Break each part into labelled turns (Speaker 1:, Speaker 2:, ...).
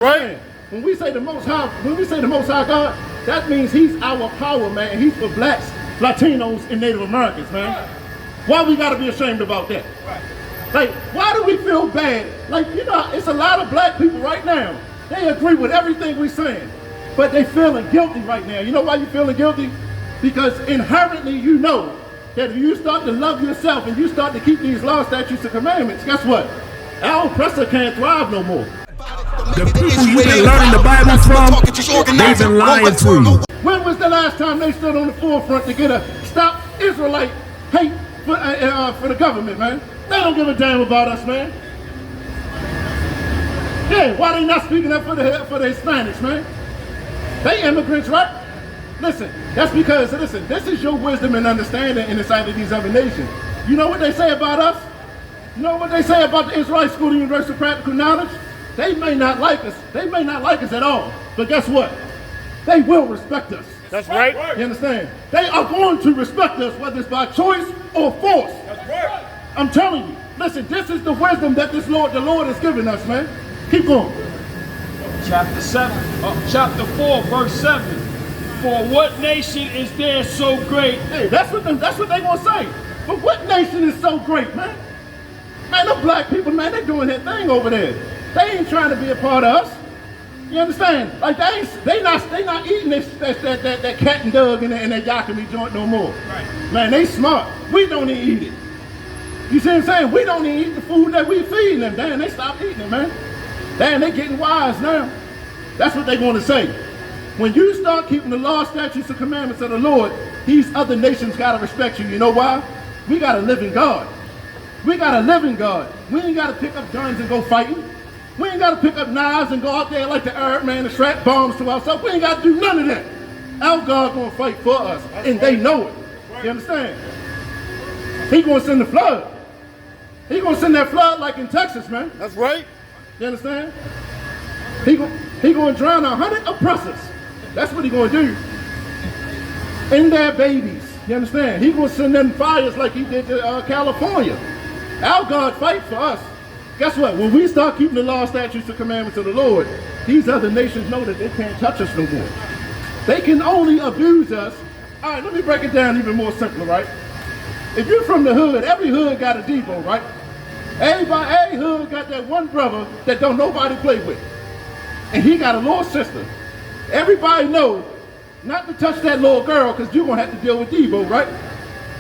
Speaker 1: Right? When we say the Most High God, that means He's our power, man. And He's for blacks, Latinos, and Native Americans, man. Why we gotta be ashamed about that? Like, why do we feel bad? Like, you know, it's a lot of black people right now. They agree with everything we're saying, but they feeling guilty right now. You know why you feeling guilty? Because inherently you know that if you start to love yourself and you start to keep these laws, statutes, and commandments, guess what? Our oppressor can't thrive no more.
Speaker 2: The people you've been learning the Bible from, they've been lying to you.
Speaker 1: When was the last time they stood on the forefront to get a stop Israelite hate for the government, man? They don't give a damn about us, man. Yeah, why they not speaking up for the Hispanics, man? They immigrants, right? Listen, that's because, listen, this is your wisdom and understanding in the sight of these other nations. You know what they say about us? You know what they say about the Israelite School of Universal Practical Knowledge? They may not like us. They may not like us at all. But guess what? They will respect us.
Speaker 3: That's right.
Speaker 1: You understand? They are going to respect us, whether it's by choice or force.
Speaker 3: That's right.
Speaker 1: I'm telling you. Listen, this is the wisdom that the Lord has given us, man. Keep going.
Speaker 4: Chapter 4, verse 7. For what nation is there so great?
Speaker 1: Hey, that's what they're gonna say. But what nation is so great, man? Man, the black people, man, they're doing their thing over there. They ain't trying to be a part of us. You understand? Like they not eating that cat and dog and that yakami joint no more.
Speaker 4: Right.
Speaker 1: Man, they smart. We don't even eat it. You see what I'm saying? We don't even eat the food that we feeding them. Damn, they stopped eating it, man. Damn, they getting wise now. That's what they're going to say. When you start keeping the law, statutes, and commandments of the Lord, these other nations got to respect you. You know why? We got to live in God. We got to live in God. We ain't got to pick up guns and go fighting. We ain't got to pick up knives and go out there like the Arab man and strap bombs to ourselves. We ain't got to do none of that. Our God going to fight for us, and they know it. You understand? He going to send the flood. He going to send that flood like in Texas, man.
Speaker 3: That's right.
Speaker 1: You understand? He going to drown 100 oppressors. That's what he going to do. And their babies. You understand? He going to send them fires like he did to California. Our God fight for us. Guess what? When we start keeping the law, statutes, and commandments of the Lord, these other nations know that they can't touch us no more. They can only abuse us. All right, let me break it down even more simple, right? If you're from the hood, every hood got a Debo, right? Every hood got that one brother that don't nobody play with. And he got a little sister. Everybody knows not to touch that little girl because you're going to have to deal with Debo, right?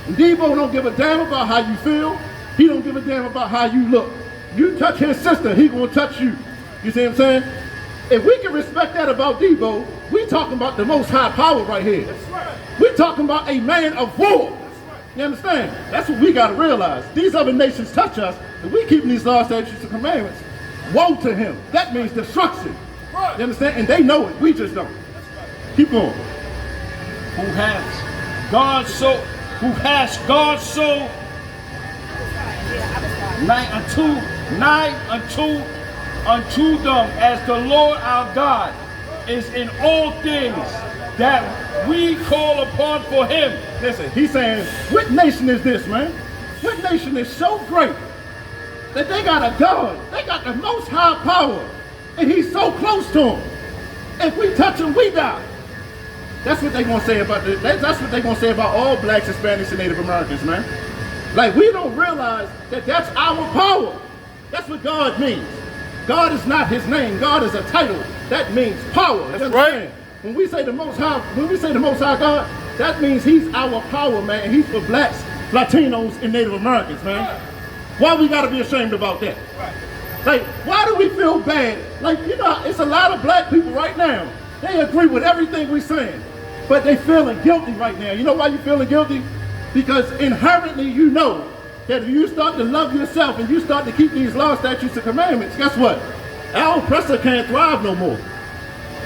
Speaker 1: And Debo don't give a damn about how you feel. He don't give a damn about how you look. You touch his sister, he going to touch you. You see what I'm saying? If we can respect that about Debo, we talking about the most high power right here.
Speaker 3: That's right.
Speaker 1: We're talking about a man of war. You understand? That's what we got to realize. These other nations touch us, and we keeping these laws, statutes, and commandments. Woe to him. That means destruction.
Speaker 3: Right.
Speaker 1: You understand? And they know it. We just don't. Keep going.
Speaker 4: Who has God so nigh unto them as the Lord our God is in all things that we call upon for him.
Speaker 1: Listen, he's saying, what nation is this, man? What nation is so great that they got a God, they got the most high power, and he's so close to him. If we touch him, we die. That's what they're gonna say about that's what they're gonna say about all blacks, Hispanics, and Native Americans, man. Like, we don't realize that that's our power. That's what God means. God is not his name. God is a title. That means power.
Speaker 3: That's right.
Speaker 1: When we say the Most High God, that means he's our power, man. And he's for blacks, Latinos, and Native Americans, man. Why we gotta be ashamed about that? Like, why do we feel bad? Like, you know, it's a lot of black people right now. They agree with everything we're saying, but they feeling guilty right now. You know why you feeling guilty? Because inherently you know that if you start to love yourself and you start to keep these laws, statutes, and commandments, guess what? Our oppressor can't thrive no more.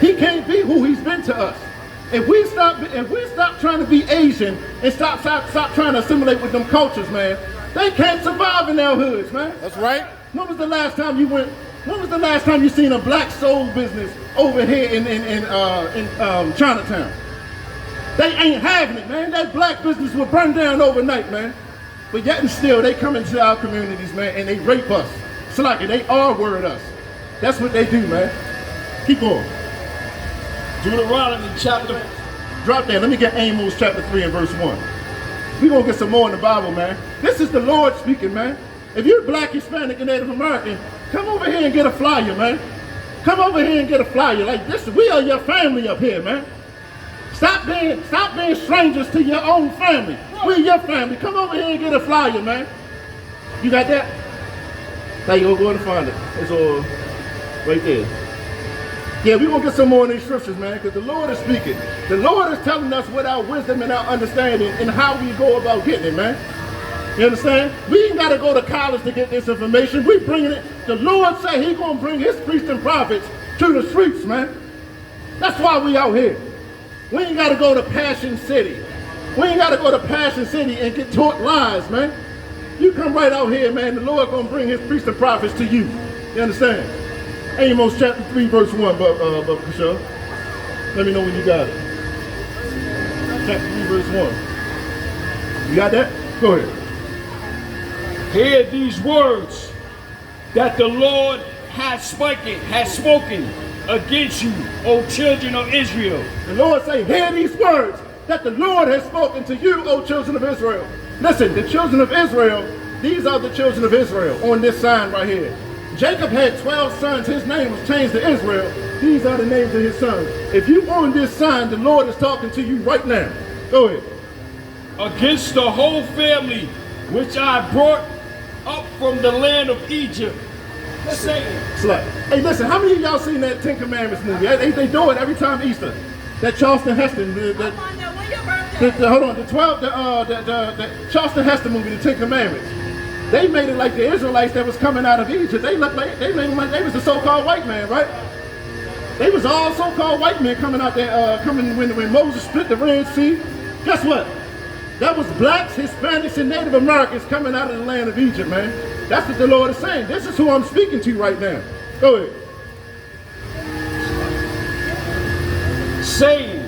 Speaker 1: He can't be who he's been to us. If we stop trying to be Asian and stop trying to assimilate with them cultures, man, they can't survive in our hoods, man.
Speaker 3: That's right.
Speaker 1: When was the last time you seen a black soul business over here in Chinatown? They ain't having it, man. That black business will burn down overnight, man. But yet and still, they come into our communities, man, and they rape us. It's like they R-word us. That's what they do, man. Keep going.
Speaker 4: Deuteronomy chapter.
Speaker 1: Drop that. Let me get Amos chapter 3 and verse 1. We're going to get some more in the Bible, man. This is the Lord speaking, man. If you're Black, Hispanic, and Native American, come over here and get a flyer, man. Come over here and get a flyer. Like this, we are your family up here, man. Stop being strangers to your own family. We're your family. Come over here and get a flyer, man. You got that? Now you go and find it. It's all right there. Yeah, we're going to get some more in these scriptures, man, because the Lord is speaking. The Lord is telling us with our wisdom and our understanding and how we go about getting it, man. You understand? We ain't got to go to college to get this information. We bringing it. The Lord said He's going to bring His priests and prophets to the streets, man. That's why we out here. We ain't got to go to Passion City. We ain't got to go to Passion City and get taught lies, man. You come right out here, man. The Lord going to bring His priests and prophets to you. You understand? Amos chapter 3, verse 1, Brother Michelle. Let me know when you got it. Chapter 3, verse 1. You got that? Go ahead.
Speaker 4: Hear these words that the Lord has spoken against you, O children of Israel.
Speaker 1: The Lord say, hear these words that the Lord has spoken to you, O children of Israel. Listen, the children of Israel, these are the children of Israel on this sign right here. Jacob had 12 sons. His name was changed to Israel. These are the names of his sons. If you on this sign, the Lord is talking to you right now. Go ahead.
Speaker 4: Against the whole family which I brought up from the land of Egypt. Saying.
Speaker 1: Hey, listen, how many of y'all seen that Ten Commandments movie? They do it every time Easter. That Charleston Heston. Hold on, the Charleston Heston movie, the Ten Commandments. They made it like the Israelites that was coming out of Egypt. They made them like they was the so-called white man, right? They was all so-called white men coming out there, when Moses split the Red Sea. Guess what? That was blacks, Hispanics, and Native Americans coming out of the land of Egypt, man. That's what the Lord is saying. This is who I'm speaking to right now. Go ahead.
Speaker 4: Saying,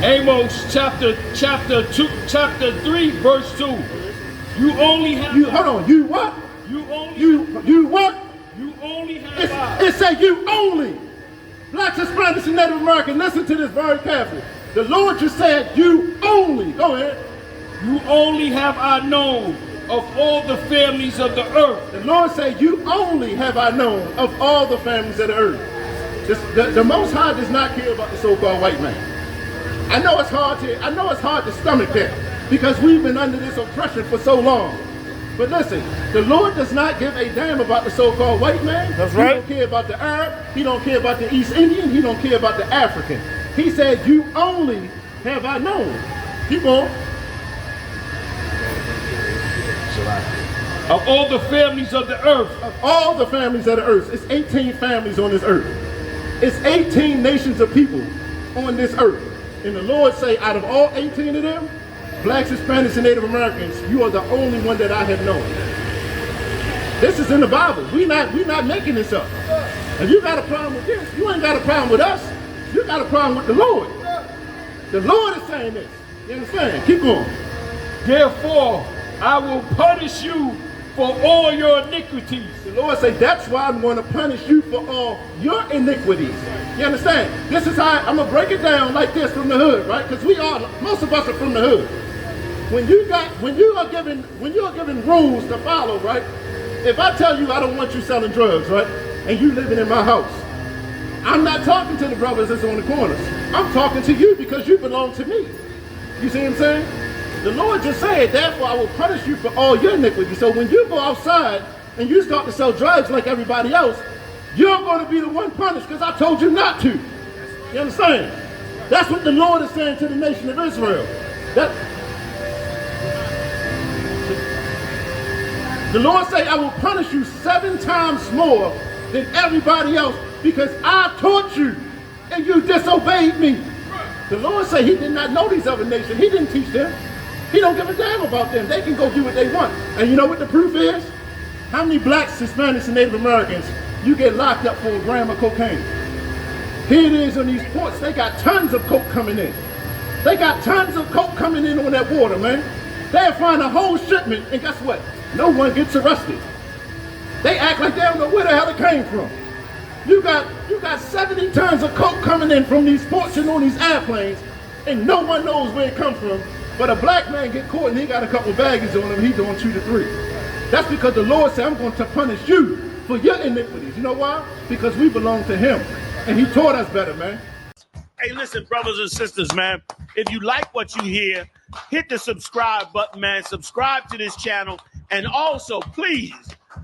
Speaker 4: Amos chapter 3, verse 2. You only have.
Speaker 1: Hold on. You what?
Speaker 4: You only.
Speaker 1: You what?
Speaker 4: You only have.
Speaker 1: It said you only. Blacks, Hispanics, and Native Americans. Listen to this very carefully. The Lord just said you only. Go ahead.
Speaker 4: You only have I known of all the families of the earth.
Speaker 1: The Lord said you only have I known of all the families of the earth. The Most High does not care about the so-called white man. I know it's hard to stomach that because we've been under this oppression for so long. But listen, the Lord does not give a damn about the so-called white man.
Speaker 2: That's right.
Speaker 1: He don't care about the Arab. He don't care about the East Indian. He don't care about the African. He said, you only have I known. Keep on.
Speaker 4: Of all the families of the earth.
Speaker 1: Of all the families of the earth. It's 18 families on this earth. It's 18 nations of people on this earth. And the Lord say, out of all 18 of them, blacks, Hispanics, and Native Americans, you are the only one that I have known. This is in the Bible. We not making this up. If you got a problem with this, you ain't got a problem with us. You got a problem with the Lord. The Lord is saying this. You understand? Keep going.
Speaker 4: Therefore, I will punish you for all your iniquities.
Speaker 1: The Lord say, that's why I'm going to punish you for all your iniquities. You understand? This is how I'm going to break it down like this from the hood, right? Because most of us are from the hood. When you are given rules to follow, right? If I tell you I don't want you selling drugs, right? And you living in my house, I'm not talking to the brothers that's on the corners. I'm talking to you because you belong to me. You see what I'm saying? The Lord just said, therefore I will punish you for all your iniquities. So when you go outside and you start to sell drugs like everybody else, you're going to be the one punished because I told you not to. You understand? That's what the Lord is saying to the nation of Israel. The Lord say, I will punish you 7 times more than everybody else because I taught you and you disobeyed me. The Lord say he did not know these other nations. He didn't teach them. He don't give a damn about them. They can go do what they want. And you know what the proof is? How many blacks, Hispanics, and Native Americans you get locked up for a gram of cocaine? Here it is on these ports. They got tons of coke coming in. They got tons of coke coming in on that water, man. They'll find a whole shipment, and guess what? No one gets arrested. They act like they don't know where the hell it came from. You got 70 tons of coke coming in from these fortune on these airplanes, and no one knows where it comes from. But a black man get caught and he got a couple baggage on him, he doing 2 to 3. That's because the Lord said, I'm going to punish you for your iniquities. You know why? Because we belong to him. And he taught us better, man.
Speaker 2: Hey, listen, brothers and sisters, man. If you like what you hear, hit the subscribe button, man. Subscribe to this channel. And also, please,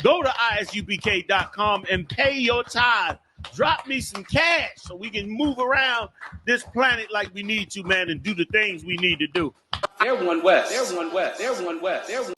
Speaker 2: go to ISUPK.com and pay your tithe. Drop me some cash so we can move around this planet like we need to, man, and do the things we need to do.
Speaker 3: They're one West. They're one West. They're one West. They're one